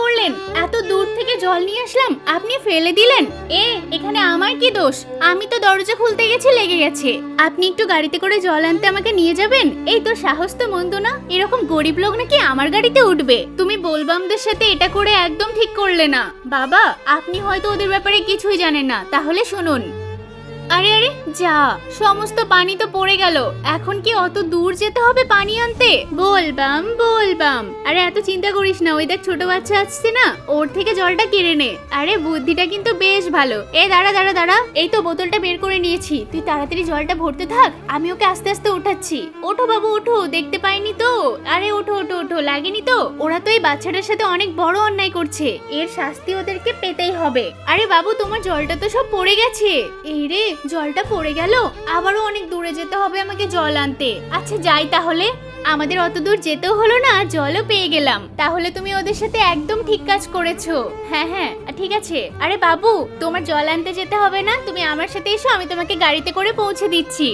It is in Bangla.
করলেন? এত দূর থেকে জল নিয়ে আসলাম, আপনি ফেলে দিলেন। এখানে আমার কি দোষ? আমি তো দরজা খুলতে গেছি, লেগে গেছে। আপনি একটু গাড়িতে করে জল আনতে আমাকে নিয়ে যাবেন? এই তো সাহস তো মন্দ না। এরকম গরিব লোক নাকি আমার গাড়িতে উঠবে? তুমি বোলবামদের সাথে এটা করে একদম ঠিক করলে না। বাবা, আপনি হয়তো ওদের ব্যাপারে কিছুই জানেন না, তাহলে শুনুন। আরে আরে, যা, সমস্ত পানি তো পড়ে গেল। এখন কি অত দূর যেতে হবে পানি আনতে? বলবাম বলবাম। আরে এত চিন্তা করিস না, ওই দেখ ছোট বাচ্চা আসছে না, ওর থেকে জলটা কেড়ে নে। আরে বুদ্ধিটা কিন্তু বেশ ভালো। দাঁড়া দাঁড়া দাঁড়া, এই তো বোতলটা বের করে নিয়েছি, তুই তাড়াতাড়ি জলটা ভরতে থাক, আমি ওকে আস্তে আস্তে উঠাচ্ছি। ওঠো বাবু ওঠো, দেখতে পাইনি তো। আরে ওঠো ওঠো ওঠো, লাগেনি তো? ওরা তো এই বাচ্চাটার সাথে অনেক বড় অন্যায় করছে, এর শাস্তি ওদেরকে পেতেই হবে। আরে বাবু, তোমার জলটা তো সব পড়ে গেছে। এই রে, জলটা পড়ে গেল, আবারও অনেক দূরে যেতে হবে আমাকে জল আনতে। আচ্ছা যাই তাহলে, আমাদের অত দূর যেতেও হলো না, জলও পেয়ে গেলাম। তাহলে তুমি ওদের সাথে একদম ঠিক কাজ করেছো। হ্যাঁ হ্যাঁ ঠিক আছে। আরে বাবু, তোমার জল আনতে যেতে হবে না, তুমি আমার সাথে এসো, আমি তোমাকে গাড়িতে করে পৌঁছে দিচ্ছি।